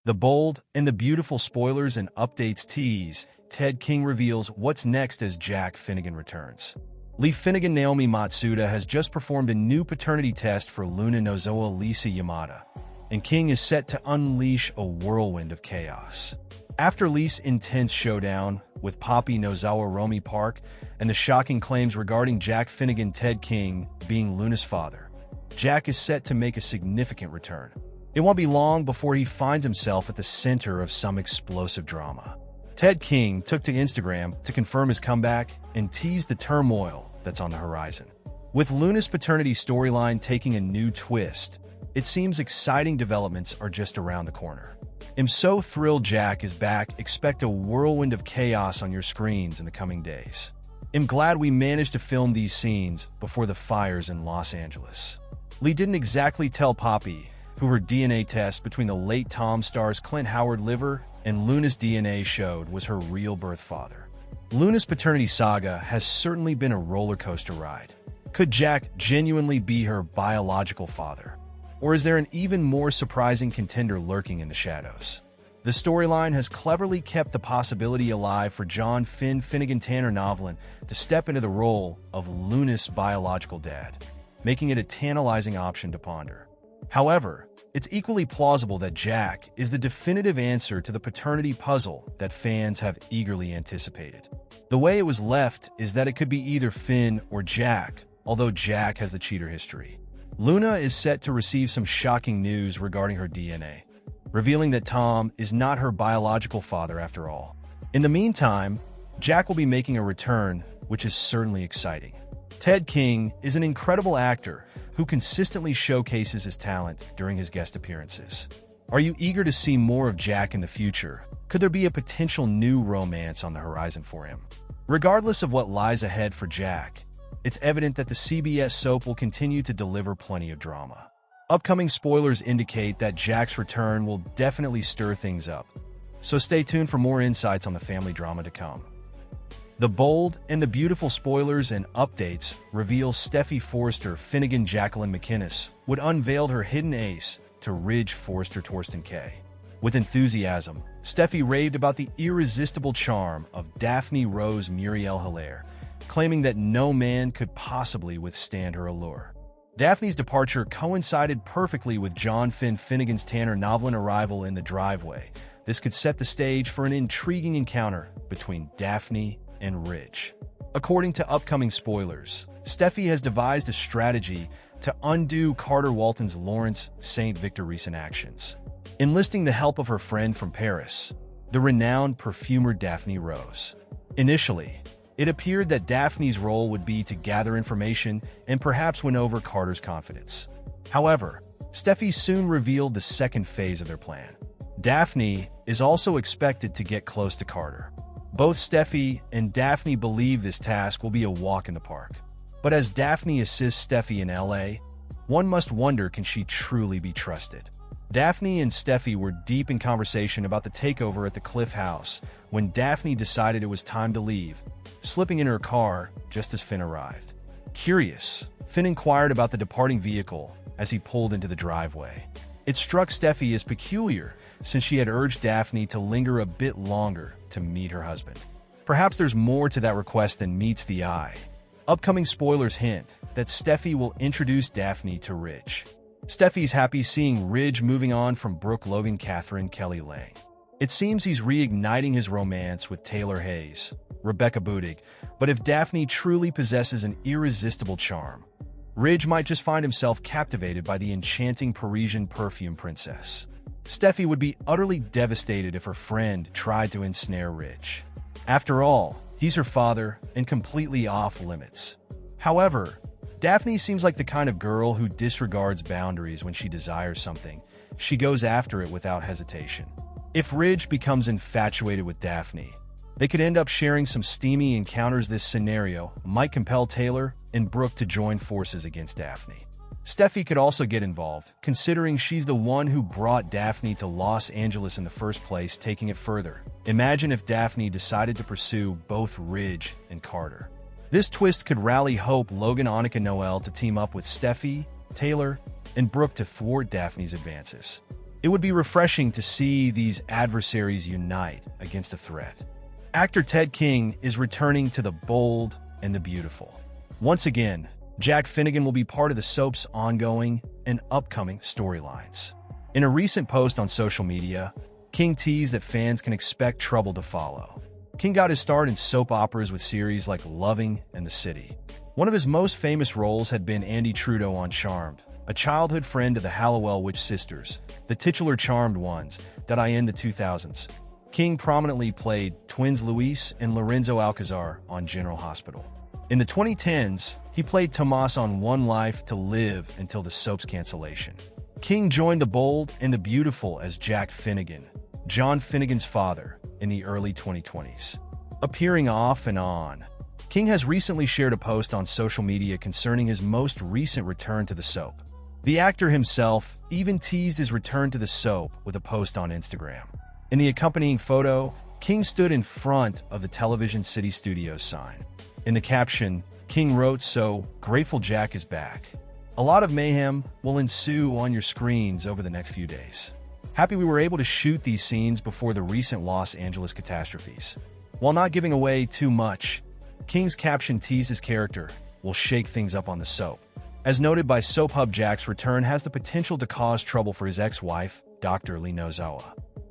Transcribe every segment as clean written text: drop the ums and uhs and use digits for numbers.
The bold and the beautiful spoilers and updates tease. Ted King reveals what's next as Jack Finnegan returns. Lee Finnegan Naomi Matsuda has just performed a new paternity test for Luna Nozoa Lisa Yamada, and King is set to unleash a whirlwind of chaos. After Lee's intense showdown with Poppy Nozawa Romy Park and the shocking claims regarding Jack Finnegan Ted King being Luna's father, Jack is set to make a significant return. It won't be long before he finds himself at the center of some explosive drama. Ted King took to Instagram to confirm his comeback and teased the turmoil that's on the horizon. With Luna's paternity storyline taking a new twist, it seems exciting developments are just around the corner. I'm so thrilled Jack is back. Expect a whirlwind of chaos on your screens in the coming days. I'm glad we managed to film these scenes before the fires in Los Angeles. Lee didn't exactly tell Poppy who her DNA test between the late Tom star's Clint Howard liver and Luna's DNA showed was her real birth father. Luna's paternity saga has certainly been a roller coaster ride. Could Jack genuinely be her biological father? Or is there an even more surprising contender lurking in the shadows? The storyline has cleverly kept the possibility alive for John Finnegan Tanner Novlin to step into the role of Luna's biological dad, making it a tantalizing option to ponder. However, it's equally plausible that Jack is the definitive answer to the paternity puzzle that fans have eagerly anticipated. The way it was left is that it could be either Finn or Jack, although Jack has the cheater history. Luna is set to receive some shocking news regarding her DNA, revealing that Tom is not her biological father after all. In the meantime, Jack will be making a return, which is certainly exciting. Ted King is an incredible actor who consistently showcases his talent during his guest appearances. Are you eager to see more of Jack in the future? Could there be a potential new romance on the horizon for him? Regardless of what lies ahead for Jack, it's evident that the CBS soap will continue to deliver plenty of drama. Upcoming spoilers indicate that Jack's return will definitely stir things up, so stay tuned for more insights on the family drama to come. The bold and the beautiful spoilers and updates reveal Steffy Forrester Finnegan Jacqueline McInnes would unveil her hidden ace to Ridge Forrester Torsten K. With enthusiasm, Steffy raved about the irresistible charm of Daphne Rose Muriel Hilaire, claiming that no man could possibly withstand her allure. Daphne's departure coincided perfectly with John Finnegan's Tanner Novlin arrival in the driveway. This could set the stage for an intriguing encounter between Daphne and Ridge. According to upcoming spoilers, Steffy has devised a strategy to undo Carter Walton's Lawrence St. Victor recent actions, enlisting the help of her friend from Paris, the renowned perfumer Daphne Rose. Initially, it appeared that Daphne's role would be to gather information and perhaps win over Carter's confidence. However, Steffy soon revealed the second phase of their plan. Daphne is also expected to get close to Carter. Both Steffy and Daphne believe this task will be a walk in the park. But as Daphne assists Steffy in LA, one must wonder, can she truly be trusted? Daphne and Steffy were deep in conversation about the takeover at the Cliff House when Daphne decided it was time to leave, slipping in her car just as Finn arrived. Curious, Finn inquired about the departing vehicle as he pulled into the driveway. It struck Steffy as peculiar, since she had urged Daphne to linger a bit longer to meet her husband. Perhaps there's more to that request than meets the eye. Upcoming spoilers hint that Steffy will introduce Daphne to Ridge. Steffy's happy seeing Ridge moving on from Brooke Logan Catherine Kelly Lang. It seems he's reigniting his romance with Taylor Hayes, Rebecca Budig, but if Daphne truly possesses an irresistible charm, Ridge might just find himself captivated by the enchanting Parisian perfume princess. Steffy would be utterly devastated if her friend tried to ensnare Ridge. After all, he's her father and completely off limits. However, Daphne seems like the kind of girl who disregards boundaries. When she desires something, she goes after it without hesitation. If Ridge becomes infatuated with Daphne, they could end up sharing some steamy encounters. This scenario might compel Taylor and Brooke to join forces against Daphne. Steffy could also get involved, considering she's the one who brought Daphne to Los Angeles in the first place. Taking it further, imagine if Daphne decided to pursue both Ridge and Carter. This twist could rally Hope, Logan, Annika Noel to team up with Steffy, Taylor, and Brooke to thwart Daphne's advances. It would be refreshing to see these adversaries unite against a threat. Actor Ted King is returning to The Bold and the Beautiful. Once again, Jack Finnegan will be part of the soap's ongoing and upcoming storylines. In a recent post on social media, King teased that fans can expect trouble to follow. King got his start in soap operas with series like Loving and The City. One of his most famous roles had been Andy Trudeau on Charmed, a childhood friend of the Halliwell Witch sisters, the titular Charmed ones, that in the 2000s. King prominently played twins Luis and Lorenzo Alcazar on General Hospital. In the 2010s, he played Tomas on One Life to Live until the soap's cancellation. King joined The Bold and the Beautiful as Jack Finnegan, John Finnegan's father, in the early 2020s. Appearing off and on, King has recently shared a post on social media concerning his most recent return to the soap. The actor himself even teased his return to the soap with a post on Instagram. In the accompanying photo, King stood in front of the Television City Studios sign. In the caption, King wrote, "So grateful Jack is back. A lot of mayhem will ensue on your screens over the next few days. Happy we were able to shoot these scenes before the recent Los Angeles catastrophes." While not giving away too much, King's caption teased his character will shake things up on the soap. As noted by Soap Hub, Jack's return has the potential to cause trouble for his ex-wife, Dr. Lee Nozawa.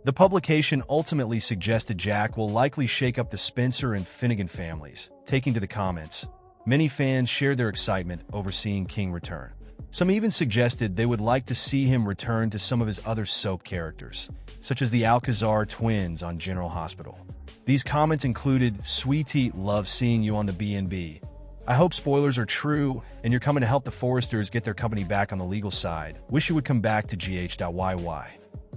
The publication ultimately suggested Jack will likely shake up the Spencer and Finnegan families. Taking to the comments, many fans shared their excitement over seeing King return. Some even suggested they would like to see him return to some of his other soap characters, such as the Alcazar twins on General Hospital. These comments included, "Sweetie, love seeing you on the B&B. I hope spoilers are true and you're coming to help the Forresters get their company back on the legal side. Wish you would come back to GH.YY.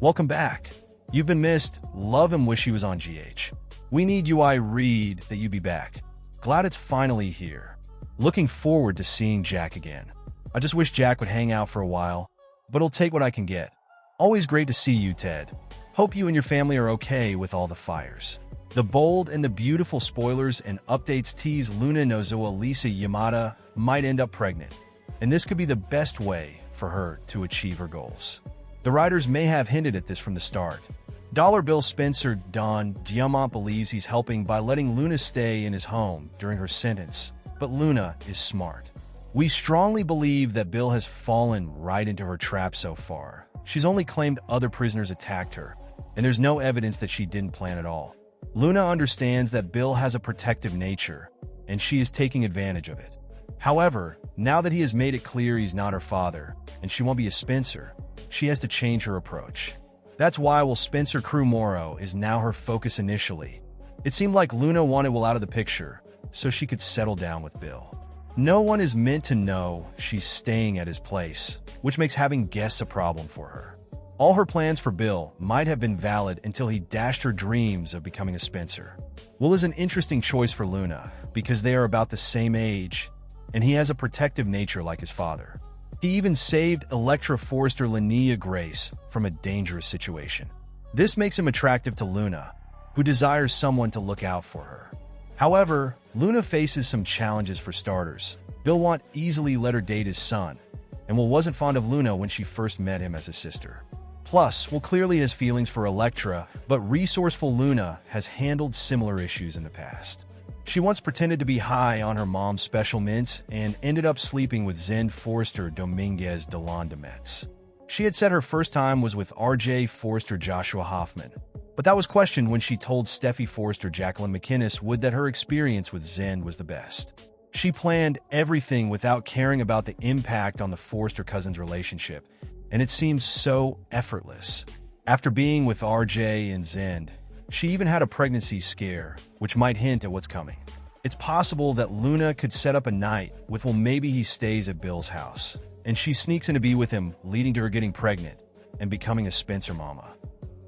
Welcome back. You've been missed. Love and wish he was on GH. We need you. I read that you be back. Glad it's finally here. Looking forward to seeing Jack again. I just wish Jack would hang out for a while, but I'll take what I can get. Always great to see you, Ted. Hope you and your family are okay with all the fires." The Bold and the Beautiful spoilers and updates tease Luna Nozawa Lisa Yamada might end up pregnant, and this could be the best way for her to achieve her goals. The writers may have hinted at this from the start. Dollar Bill Spencer Don Diamant believes he's helping by letting Luna stay in his home during her sentence, but Luna is smart. We strongly believe that Bill has fallen right into her trap so far. She's only claimed other prisoners attacked her, and there's no evidence that she didn't plan at all. Luna understands that Bill has a protective nature, and she is taking advantage of it. However, now that he has made it clear he's not her father, and she won't be a Spencer, she has to change her approach. That's why while Spencer Crew Morrow is now her focus initially, it seemed like Luna wanted Will out of the picture so she could settle down with Bill. No one is meant to know she's staying at his place, which makes having guests a problem for her. All her plans for Bill might have been valid until he dashed her dreams of becoming a Spencer. Will is an interesting choice for Luna because they are about the same age, and he has a protective nature like his father. He even saved Electra Forrester Linnea Grace from a dangerous situation. This makes him attractive to Luna, who desires someone to look out for her. However, Luna faces some challenges for starters. Bill won't easily let her date his son, and Will wasn't fond of Luna when she first met him as a sister. Plus, Will clearly has feelings for Electra, but resourceful Luna has handled similar issues in the past. She once pretended to be high on her mom's special mints and ended up sleeping with Zen Forrester Dominguez de Londometz. She had said her first time was with R.J. Forrester Joshua Hoffman, but that was questioned when she told Steffi Forrester Jacqueline McInnes Wood that her experience with Zen was the best. She planned everything without caring about the impact on the Forrester cousins' relationship, and it seemed so effortless. After being with RJ and Zend, she even had a pregnancy scare, which might hint at what's coming. It's possible that Luna could set up a night with, well, maybe he stays at Bill's house, and she sneaks in to be with him, leading to her getting pregnant and becoming a Spencer mama.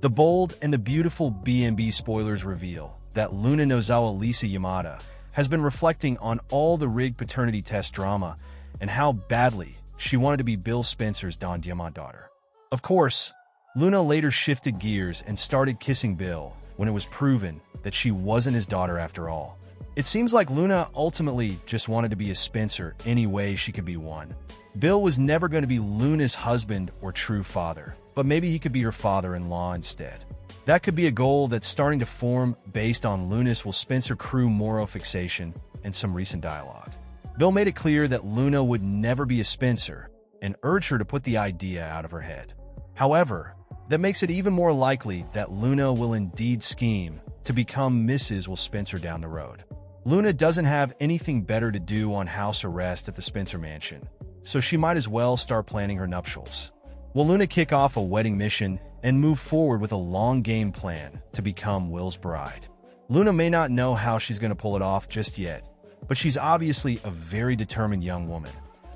The Bold and the Beautiful B&B spoilers reveal that Luna Nozawa Lisa Yamada has been reflecting on all the rigged paternity test drama and how badly she wanted to be Bill Spencer's Don Diamant daughter. Of course, Luna later shifted gears and started kissing Bill when it was proven that she wasn't his daughter after all. It seems like Luna ultimately just wanted to be a Spencer any way she could be one. Bill was never going to be Luna's husband or true father, but maybe he could be her father-in-law instead. That could be a goal that's starting to form based on Luna's will Spencer crew Moro fixation and some recent dialogue. Bill made it clear that Luna would never be a Spencer and urged her to put the idea out of her head. However, that makes it even more likely that Luna will indeed scheme to become Mrs. Will Spencer down the road. Luna doesn't have anything better to do on house arrest at the Spencer mansion, so she might as well start planning her nuptials. Will Luna kick off a wedding mission and move forward with a long game plan to become Will's bride? Luna may not know how she's going to pull it off just yet, but she's obviously a very determined young woman.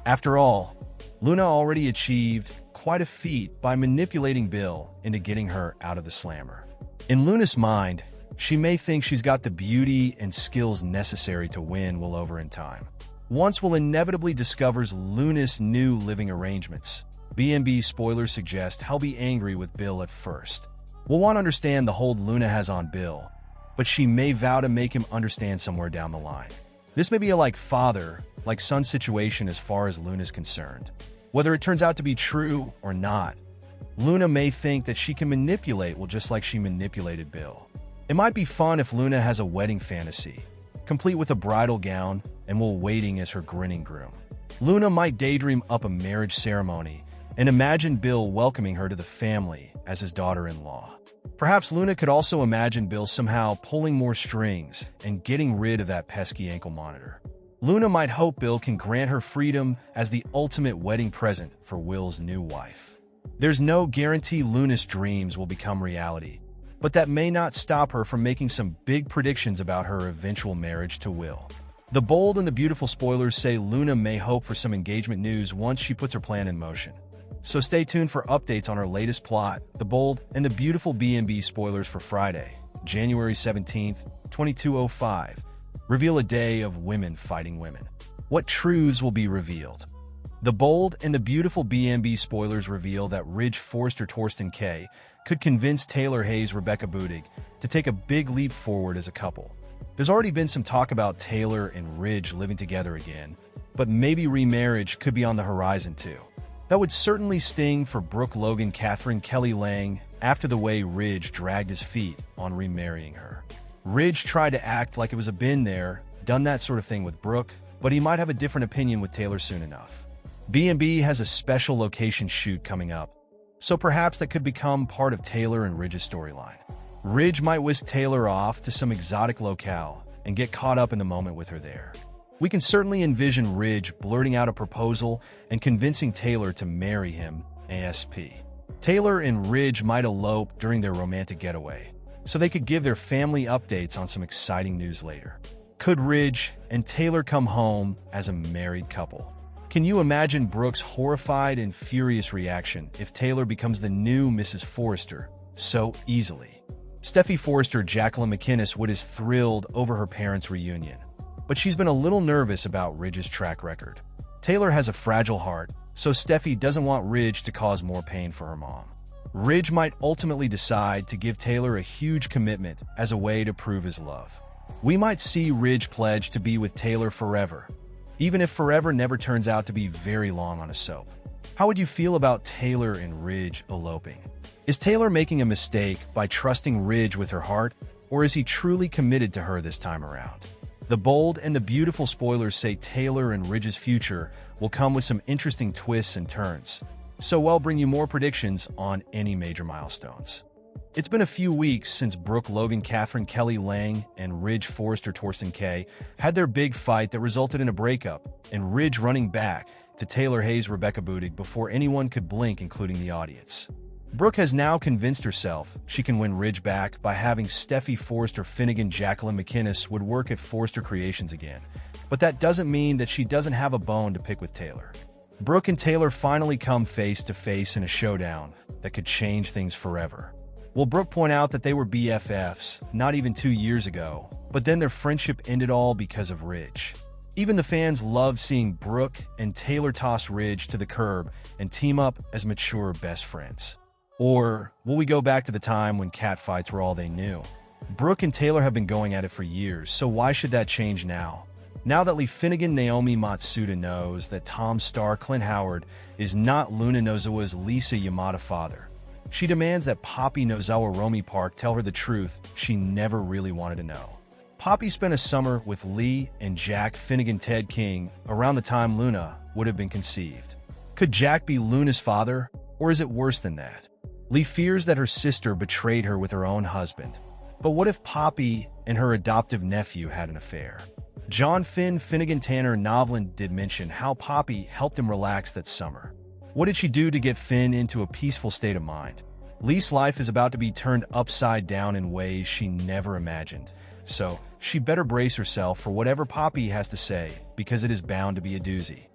After all, Luna already achieved quite a feat by manipulating Bill into getting her out of the slammer. In Luna's mind, she may think she's got the beauty and skills necessary to win Will over in time. Once Will inevitably discovers Luna's new living arrangements, B&B spoilers suggest he'll be angry with Bill at first. Will want to understand the hold Luna has on Bill, but she may vow to make him understand somewhere down the line. This may be a father-son situation as far as Luna's concerned. Whether it turns out to be true or not, Luna may think that she can manipulate Will just like she manipulated Bill. It might be fun if Luna has a wedding fantasy, complete with a bridal gown and Will waiting as her grinning groom. Luna might daydream up a marriage ceremony and imagine Bill welcoming her to the family as his daughter-in-law. Perhaps Luna could also imagine Bill somehow pulling more strings and getting rid of that pesky ankle monitor. Luna might hope Bill can grant her freedom as the ultimate wedding present for Will's new wife. There's no guarantee Luna's dreams will become reality, but that may not stop her from making some big predictions about her eventual marriage to Will. The bold and the beautiful spoilers say Luna may hope for some engagement news once she puts her plan in motion. So stay tuned for updates on her latest plot. The bold and the beautiful B&B spoilers for Friday, January 17th, 2205. Reveal a day of women fighting women. What truths will be revealed? The bold and the beautiful B&B spoilers reveal that Ridge Forrester Torsten K could convince Taylor Hayes Rebecca Budig to take a big leap forward as a couple. There's already been some talk about Taylor and Ridge living together again, but maybe remarriage could be on the horizon too. That would certainly sting for Brooke Logan Catherine Kelly Lang after the way Ridge dragged his feet on remarrying her. Ridge tried to act like it was a been there, done that sort of thing with Brooke, but he might have a different opinion with Taylor soon enough. B&B has a special location shoot coming up, so perhaps that could become part of Taylor and Ridge's storyline. Ridge might whisk Taylor off to some exotic locale and get caught up in the moment with her there. We can certainly envision Ridge blurting out a proposal and convincing Taylor to marry him ASP. Taylor and Ridge might elope during their romantic getaway, so they could give their family updates on some exciting news later. Could Ridge and Taylor come home as a married couple? Can you imagine Brooke's horrified and furious reaction if Taylor becomes the new Mrs. Forrester so easily? Steffy Forrester Jacqueline McInnes Wood is thrilled over her parents' reunion, but she's been a little nervous about Ridge's track record. Taylor has a fragile heart, so Steffy doesn't want Ridge to cause more pain for her mom. Ridge might ultimately decide to give Taylor a huge commitment as a way to prove his love. We might see Ridge pledge to be with Taylor forever, even if forever never turns out to be very long on a soap. How would you feel about Taylor and Ridge eloping? Is Taylor making a mistake by trusting Ridge with her heart, or is he truly committed to her this time around? The bold and the beautiful spoilers say Taylor and Ridge's future will come with some interesting twists and turns, so we'll bring you more predictions on any major milestones. It's been a few weeks since Brooke Logan Catherine Kelly Lang and Ridge Forrester Torsten K had their big fight that resulted in a breakup, and Ridge running back to Taylor Hayes Rebecca Budig before anyone could blink, including the audience. Brooke has now convinced herself she can win Ridge back by having Steffy Forrester Finnegan Jacqueline McInnes would work at Forrester Creations again, but that doesn't mean that she doesn't have a bone to pick with Taylor. Brooke and Taylor finally come face to face in a showdown that could change things forever. Will Brooke point out that they were BFFs not even 2 years ago, but then their friendship ended all because of Ridge? Even the fans loved seeing Brooke and Taylor toss Ridge to the curb and team up as mature best friends. Or will we go back to the time when catfights were all they knew? Brooke and Taylor have been going at it for years, so why should that change now? Now that Lee Finnegan Naomi Matsuda knows that Tom's star Clint Howard is not Luna Nozawa's Lisa Yamada father, She demands that Poppy Nozawa Romy Park tell her the truth she never really wanted to know. Poppy spent a summer with Lee and Jack Finnegan Ted King around the time Luna would have been conceived. Could Jack be Luna's father, or is it worse than that? Lee fears that her sister betrayed her with her own husband. But what if Poppy and her adoptive nephew had an affair? John Finn Finnegan Tanner Novlin did mention how Poppy helped him relax that summer. What did she do to get Finn into a peaceful state of mind? Lee's life is about to be turned upside down in ways she never imagined, so she better brace herself for whatever Poppy has to say, because it is bound to be a doozy.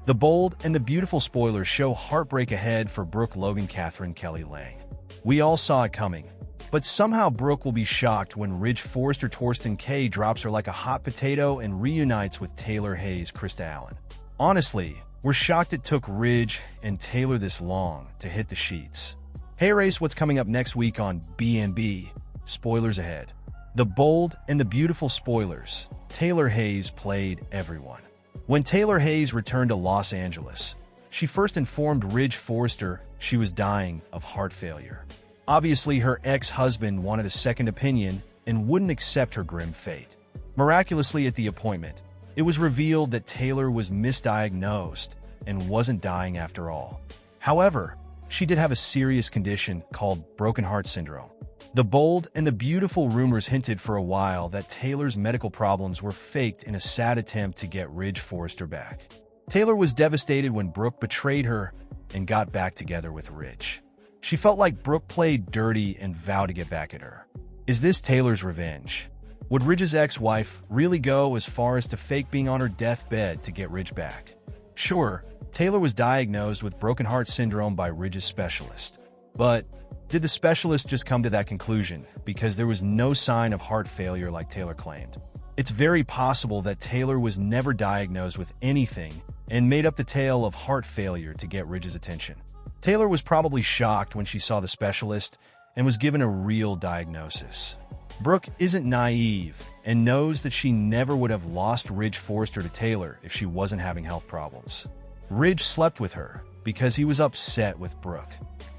The bold and the beautiful spoilers show heartbreak ahead for Brooke Logan Catherine Kelly Lang. We all saw it coming, but somehow Brooke will be shocked when Ridge Forrester Torsten K drops her like a hot potato and reunites with Taylor Hayes Krista Allen. Honestly, we're shocked it took Ridge and Taylor this long to hit the sheets. Hey Race, what's coming up next week on B&B? Spoilers ahead. The bold and the beautiful spoilers. Taylor Hayes played everyone. When Taylor Hayes returned to Los Angeles, she first informed Ridge Forrester she was dying of heart failure. Obviously, her ex-husband wanted a second opinion and wouldn't accept her grim fate. Miraculously, at the appointment, it was revealed that Taylor was misdiagnosed and wasn't dying after all. However, she did have a serious condition called broken heart syndrome. The bold and the beautiful rumors hinted for a while that Taylor's medical problems were faked in a sad attempt to get Ridge Forrester back. Taylor was devastated when Brooke betrayed her and got back together with Ridge. She felt like Brooke played dirty and vowed to get back at her. Is this Taylor's revenge? Would Ridge's ex-wife really go as far as to fake being on her deathbed to get Ridge back? Sure, Taylor was diagnosed with broken heart syndrome by Ridge's specialist. But did the specialist just come to that conclusion because there was no sign of heart failure like Taylor claimed? It's very possible that Taylor was never diagnosed with anything and made up the tale of heart failure to get Ridge's attention. Taylor was probably shocked when she saw the specialist and was given a real diagnosis. Brooke isn't naive and knows that she never would have lost Ridge Forrester to Taylor if she wasn't having health problems. Ridge slept with her because he was upset with Brooke.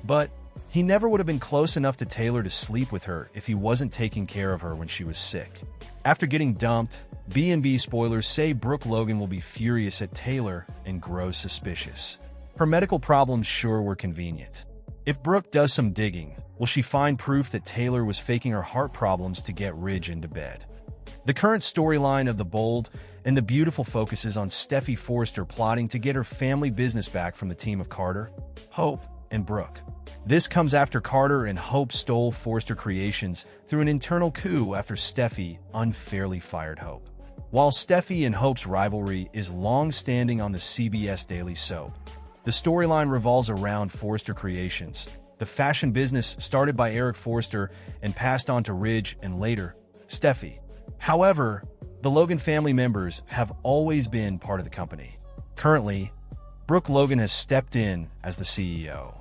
But he never would have been close enough to Taylor to sleep with her if he wasn't taking care of her when she was sick. After getting dumped, B&B spoilers say Brooke Logan will be furious at Taylor and grows suspicious. Her medical problems sure were convenient. If Brooke does some digging, will she find proof that Taylor was faking her heart problems to get Ridge into bed? The current storyline of The Bold and the Beautiful focuses on Steffy Forrester plotting to get her family business back from the team of Carter, Hope, and Brooke. This comes after Carter and Hope stole Forrester Creations through an internal coup after Steffy unfairly fired Hope. While Steffy and Hope's rivalry is long-standing on the CBS Daily soap, the storyline revolves around Forrester Creations, the fashion business started by Eric Forrester and passed on to Ridge and later, Steffy. However, the Logan family members have always been part of the company. Currently, Brooke Logan has stepped in as the CEO.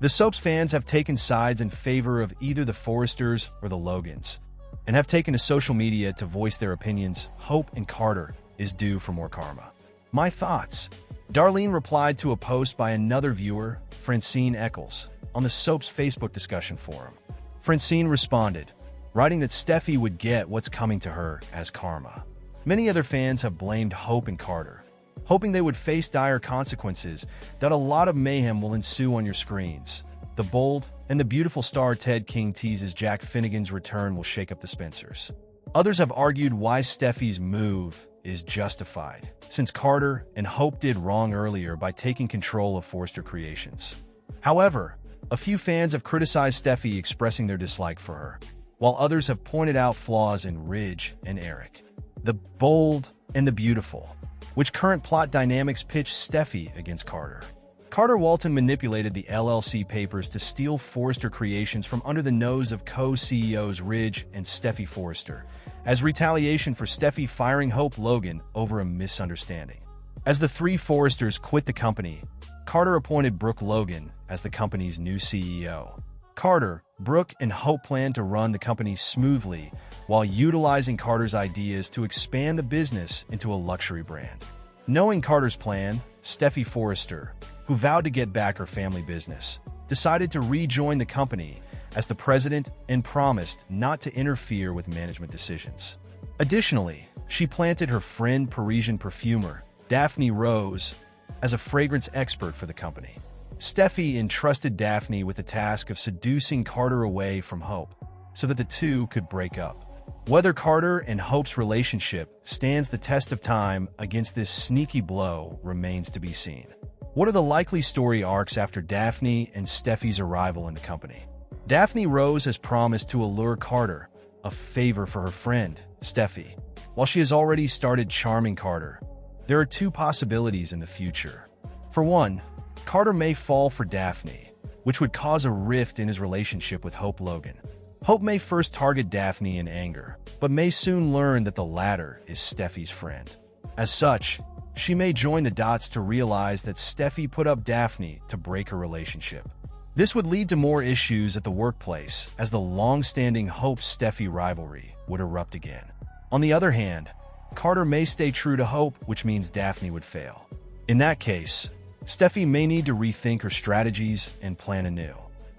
The soap's fans have taken sides in favor of either the Forresters or the Logans, and have taken to social media to voice their opinions. Hope and Carter is due for more karma. My thoughts. Darlene replied to a post by another viewer, Francine Eccles, on the soap's Facebook discussion forum. Francine responded, writing that Steffy would get what's coming to her as karma. Many other fans have blamed Hope and Carter, hoping they would face dire consequences, that a lot of mayhem will ensue on your screens. The Bold and the Beautiful star Ted King teases Jack Finnegan's return will shake up the Spencers. Others have argued why Steffy's move is justified, since Carter and Hope did wrong earlier by taking control of Forrester Creations. However, a few fans have criticized Steffy, expressing their dislike for her, while others have pointed out flaws in Ridge and Eric. The Bold and the Beautiful, which current plot dynamics pitch Steffy against Carter. Carter Walton manipulated the LLC papers to steal Forrester Creations from under the nose of co-CEOs Ridge and Steffy Forrester, as retaliation for Steffy firing Hope Logan over a misunderstanding. As the three Forresters quit the company, Carter appointed Brooke Logan as the company's new CEO. Carter, Brooke, and Hope plan to run the company smoothly while utilizing Carter's ideas to expand the business into a luxury brand. Knowing Carter's plan, Steffy Forrester, who vowed to get back her family business, decided to rejoin the company as the president and promised not to interfere with management decisions. Additionally, she planted her friend Parisian perfumer, Daphne Rose, as a fragrance expert for the company. Steffi entrusted Daphne with the task of seducing Carter away from Hope so that the two could break up. Whether Carter and Hope's relationship stands the test of time against this sneaky blow remains to be seen. What are the likely story arcs after Daphne and Steffi's arrival in the company? Daphne Rose has promised to allure Carter, a favor for her friend, Steffi. While she has already started charming Carter, there are two possibilities in the future. For one, Carter may fall for Daphne, which would cause a rift in his relationship with Hope Logan. Hope may first target Daphne in anger, but may soon learn that the latter is Steffi's friend. As such, she may join the dots to realize that Steffi put up Daphne to break her relationship. This would lead to more issues at the workplace, as the long-standing Hope-Steffi rivalry would erupt again. On the other hand, Carter may stay true to Hope, which means Daphne would fail. In that case, Steffi may need to rethink her strategies and plan anew.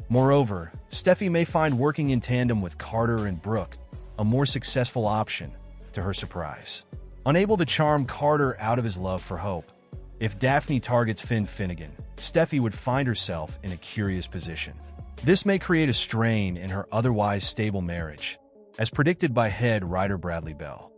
Moreover, Steffi may find working in tandem with Carter and Brooke a more successful option, to her surprise. Unable to charm Carter out of his love for Hope, if Daphne targets Finnegan, Steffi would find herself in a curious position. This may create a strain in her otherwise stable marriage, as predicted by head writer Bradley Bell.